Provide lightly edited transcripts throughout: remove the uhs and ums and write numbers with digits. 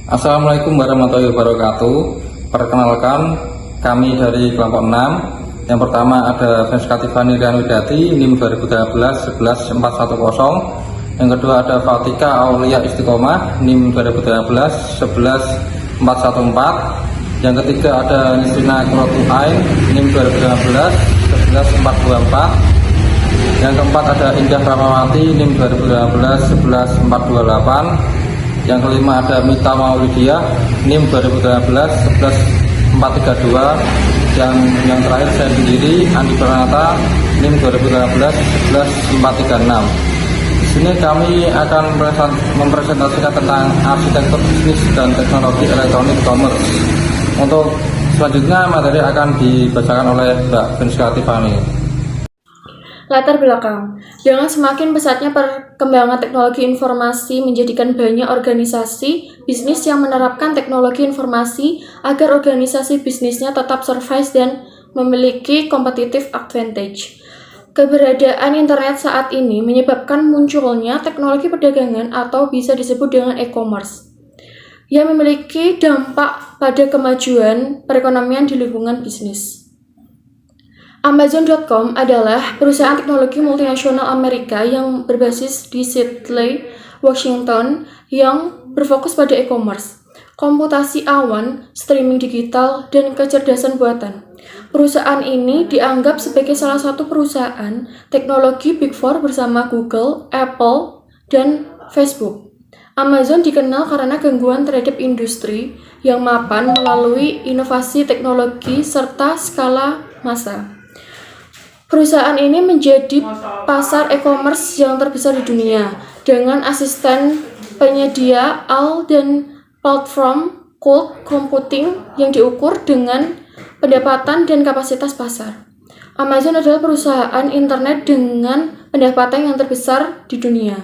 Assalamualaikum warahmatullahi wabarakatuh. Perkenalkan, kami dari kelompok 6. Yang pertama ada Francisca Tiffany Rianwidati, NIM 2013-11410. Yang kedua ada Fatika Aulia Istiqomah, NIM 2013-11414. Yang ketiga ada Nisrina Qurratu Ain, NIM 2013-11424. Yang keempat ada Indah Ramawati, NIM 2015-11428. Yang kelima ada Mita Maulidia, NIM 2015-11432. Yang terakhir saya sendiri, Andi Pranata, NIM 2015-11436. Di sini kami akan mempresentasikan tentang arsitektur bisnis dan teknologi elektronik commerce. Untuk selanjutnya materi akan dibacakan oleh Mbak Francisca Tiffany. Latar belakang. Dengan semakin pesatnya perkembangan teknologi informasi menjadikan banyak organisasi bisnis yang menerapkan teknologi informasi agar organisasi bisnisnya tetap survive dan memiliki competitive advantage. Keberadaan internet saat ini menyebabkan munculnya teknologi perdagangan atau bisa disebut dengan e-commerce yang memiliki dampak pada kemajuan perekonomian di lingkungan bisnis. Amazon.com adalah perusahaan teknologi multinasional Amerika yang berbasis di Seattle, Washington, yang berfokus pada e-commerce, komputasi awan, streaming digital, dan kecerdasan buatan. Perusahaan ini dianggap sebagai salah satu perusahaan teknologi Big Four bersama Google, Apple, dan Facebook. Amazon dikenal karena gangguan terhadap industri yang mapan melalui inovasi teknologi serta skala massa. Perusahaan ini menjadi pasar e-commerce yang terbesar di dunia, dengan asisten penyedia AL dan platform cloud computing yang diukur dengan pendapatan dan kapasitas pasar. Amazon adalah perusahaan internet dengan pendapatan yang terbesar di dunia.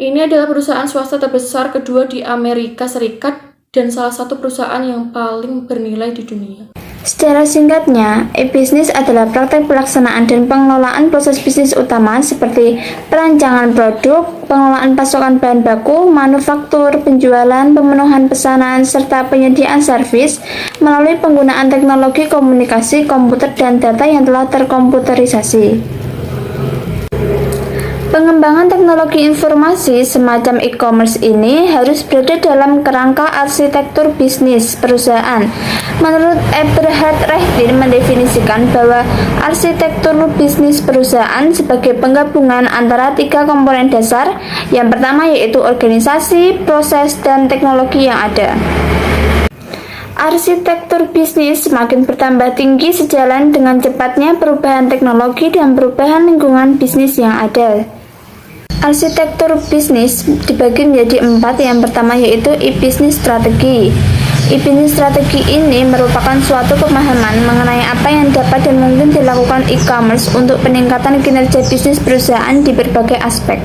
Ini adalah perusahaan swasta terbesar kedua di Amerika Serikat dan salah satu perusahaan yang paling bernilai di dunia. Secara singkatnya, e-bisnis adalah praktek pelaksanaan dan pengelolaan proses bisnis utama seperti perancangan produk, pengelolaan pasokan bahan baku, manufaktur, penjualan, pemenuhan pesanan, serta penyediaan servis melalui penggunaan teknologi komunikasi, komputer, dan data yang telah terkomputerisasi. Pengembangan teknologi informasi semacam e-commerce ini harus berada dalam kerangka arsitektur bisnis perusahaan. Menurut Eberhard Reicht mendefinisikan bahwa arsitektur bisnis perusahaan sebagai penggabungan antara tiga komponen dasar. Yang pertama yaitu organisasi, proses, dan teknologi yang ada. Arsitektur bisnis semakin bertambah tinggi sejalan dengan cepatnya perubahan teknologi dan perubahan lingkungan bisnis yang ada. Arsitektur bisnis dibagi menjadi 4. Yang pertama yaitu e-business strategi. E-business strategi ini merupakan suatu pemahaman mengenai apa yang dapat dan mungkin dilakukan e-commerce untuk peningkatan kinerja bisnis perusahaan di berbagai aspek.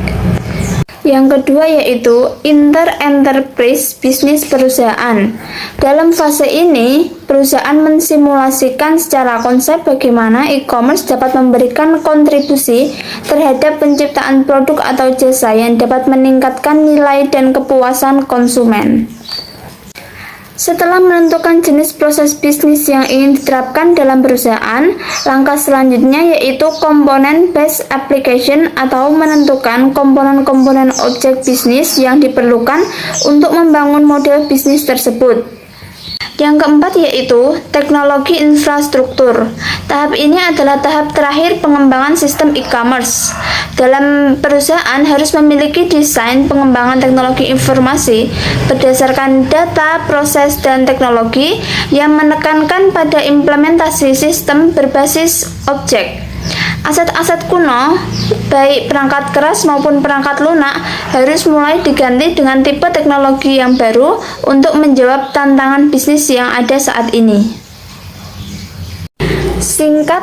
Yang kedua yaitu inter-enterprise bisnis perusahaan. Dalam fase ini, perusahaan mensimulasikan secara konsep bagaimana e-commerce dapat memberikan kontribusi terhadap penciptaan produk atau jasa yang dapat meningkatkan nilai dan kepuasan konsumen. Setelah menentukan jenis proses bisnis yang ingin diterapkan dalam perusahaan, langkah selanjutnya yaitu komponen based application atau menentukan komponen-komponen objek bisnis yang diperlukan untuk membangun model bisnis tersebut. Yang keempat yaitu teknologi infrastruktur. Tahap ini adalah tahap terakhir pengembangan sistem e-commerce. Dalam perusahaan harus memiliki desain pengembangan teknologi informasi berdasarkan data, proses, dan teknologi yang menekankan pada implementasi sistem berbasis objek. Aset-aset kuno, baik perangkat keras maupun perangkat lunak, harus mulai diganti dengan tipe teknologi yang baru untuk menjawab tantangan bisnis yang ada saat ini. Singkat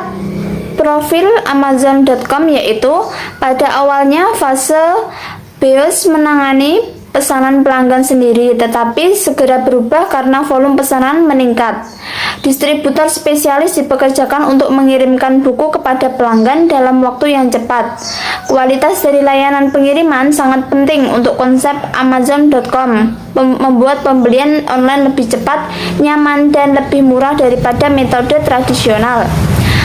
profil Amazon.com yaitu pada awalnya fase BIOS menangani pesanan pelanggan sendiri, tetapi segera berubah karena volume pesanan meningkat. Distributor spesialis dipekerjakan untuk mengirimkan buku kepada pelanggan dalam waktu yang cepat. Kualitas dari layanan pengiriman sangat penting untuk konsep Amazon.com, membuat pembelian online lebih cepat, nyaman, dan lebih murah daripada metode tradisional.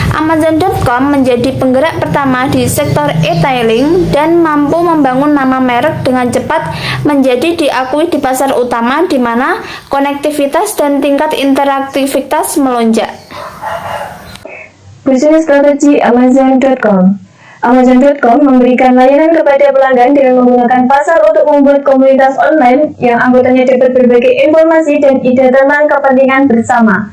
Amazon.com menjadi penggerak pertama di sektor e-tailing dan mampu membangun nama merek dengan cepat menjadi diakui di pasar utama di mana konektivitas dan tingkat interaktivitas melonjak. Bisnis strategi Amazon.com. Amazon.com memberikan layanan kepada pelanggan dengan menggunakan pasar untuk membuat komunitas online yang anggotanya dapat berbagi informasi dan ide tentang kepentingan bersama.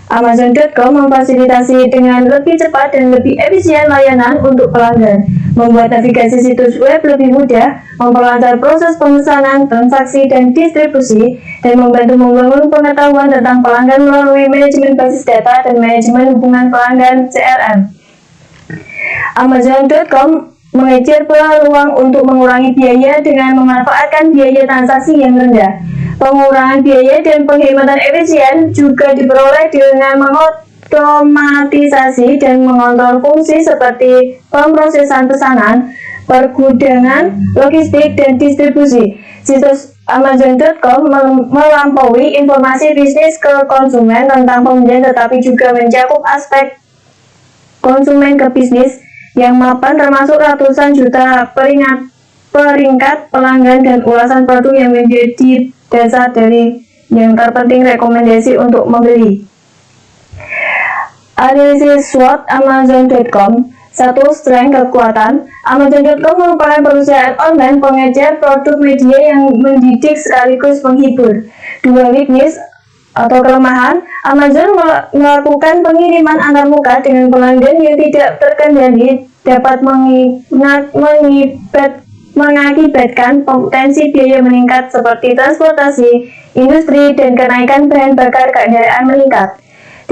Amazon.com memfasilitasi dengan lebih cepat dan lebih efisien layanan untuk pelanggan, membuat navigasi situs web lebih mudah, memperlancar proses pemesanan, transaksi, dan distribusi, dan membantu membangun pengetahuan tentang pelanggan melalui manajemen basis data dan manajemen hubungan pelanggan (CRM). Amazon.com mengejar peluang untuk mengurangi biaya dengan memanfaatkan biaya transaksi yang rendah. Pengurangan biaya dan penghematan efisien juga diperoleh dengan mengotomatisasi dan mengontrol fungsi seperti pemrosesan pesanan, pergudangan, logistik, dan distribusi. Situs Amazon.com melampaui informasi bisnis ke konsumen tentang pembelian, tetapi juga mencakup aspek konsumen ke bisnis yang mapan, termasuk ratusan juta peringkat pelanggan dan ulasan produk yang menjadi dasar dari yang terpenting rekomendasi untuk membeli. Analisis SWOT Amazon.com. 1. Strength kekuatan. Amazon.com merupakan perusahaan online pengejar produk media yang mendidik sekaligus menghibur. 2. Weakness atau kelemahan. Amazon melakukan pengiriman antarmuka dengan pelanggan yang tidak terkendali dapat mengakibatkan potensi biaya meningkat seperti transportasi, industri, dan kenaikan bahan bakar kendaraan meningkat.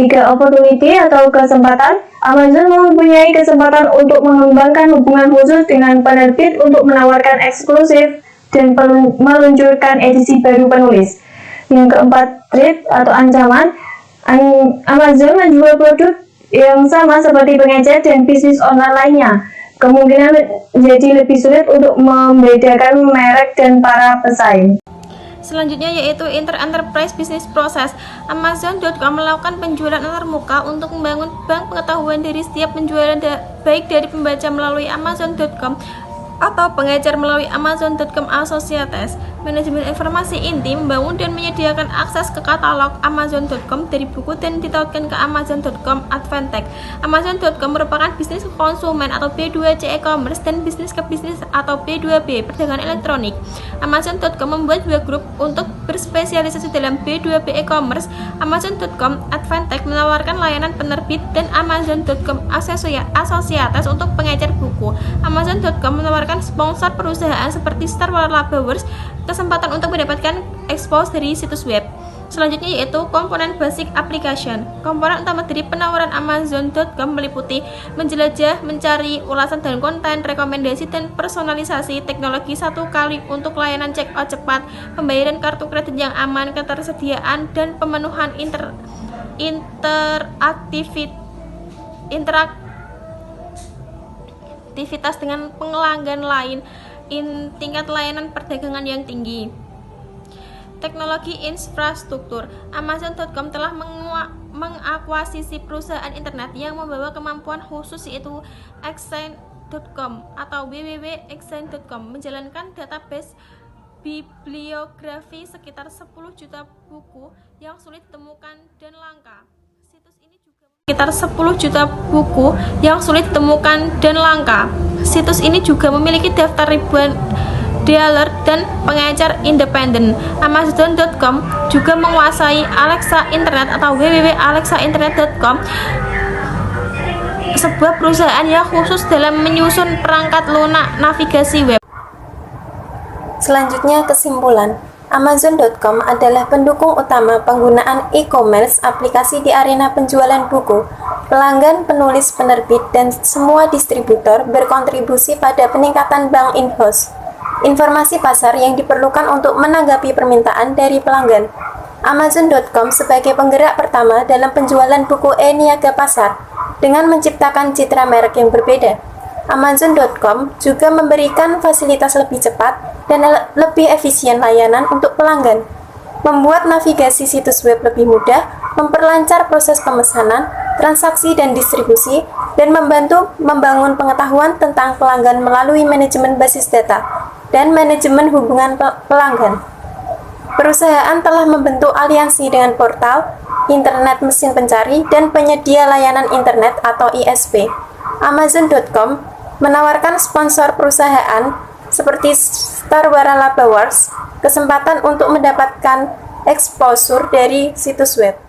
3. Opportunity atau kesempatan. Amazon mempunyai kesempatan untuk mengembangkan hubungan khusus dengan penerbit untuk menawarkan eksklusif dan meluncurkan edisi baru penulis. Yang keempat, threat atau ancaman. Amazon menjual produk yang sama seperti pengecer dan bisnis online lainnya. Kemungkinan menjadi lebih sulit untuk membedakan merek dan para pesaing. Selanjutnya yaitu Enterprise Business Process. Amazon.com melakukan penjualan antarmuka untuk membangun bank pengetahuan dari setiap penjualan baik dari pembaca melalui Amazon.com atau pengecer melalui Amazon.com Associates. Manajemen informasi inti membangun dan menyediakan akses ke katalog Amazon.com dari buku dan ditautkan ke Amazon.com Advantech. Amazon.com merupakan bisnis ke konsumen atau B2C e-commerce dan bisnis ke bisnis atau B2B perdagangan elektronik. Amazon.com membuat dua grup untuk berspesialisasi dalam B2B e-commerce. Amazon.com Advantech menawarkan layanan penerbit dan Amazon.com Associates untuk pengecer buku. Amazon.com menawarkan sponsor perusahaan seperti Star Wars, kesempatan untuk mendapatkan expose dari situs web. Selanjutnya yaitu komponen basic application. Komponen utama dari penawaran Amazon.com meliputi menjelajah, mencari, ulasan dan konten, rekomendasi dan personalisasi, teknologi satu kali untuk layanan check out cepat, pembayaran kartu kredit yang aman, ketersediaan dan pemenuhan interaktivitas dengan pelanggan lain, tingkat layanan perdagangan yang tinggi. Teknologi infrastruktur. Amazon.com telah mengakuisisi perusahaan internet yang membawa kemampuan khusus yaitu Exchange.com atau www.exchange.com menjalankan database bibliografi sekitar 10 juta buku yang sulit ditemukan dan langka. Situs ini juga memiliki daftar ribuan dealer dan pengecer independen. Amazon.com juga menguasai Alexa Internet atau www.alexainternet.com, sebuah perusahaan yang khusus dalam menyusun perangkat lunak navigasi web. Selanjutnya kesimpulan. Amazon.com adalah pendukung utama penggunaan e-commerce aplikasi di arena penjualan buku. Pelanggan, penulis, penerbit, dan semua distributor berkontribusi pada peningkatan bank in-house. informasi pasar yang diperlukan untuk menanggapi permintaan dari pelanggan. Amazon.com sebagai penggerak pertama dalam penjualan buku e-niaga pasar dengan menciptakan citra merek yang berbeda. Amazon.com juga memberikan fasilitas lebih cepat dan lebih efisien layanan untuk pelanggan, membuat navigasi situs web lebih mudah, memperlancar proses pemesanan, transaksi dan distribusi, dan membantu membangun pengetahuan tentang pelanggan melalui manajemen basis data dan manajemen hubungan pelanggan. Perusahaan telah membentuk aliansi dengan portal, internet mesin pencari, dan penyedia layanan internet atau ISP. Amazon.com menawarkan sponsor perusahaan seperti Star Waralaba Awards kesempatan untuk mendapatkan exposure dari situs web.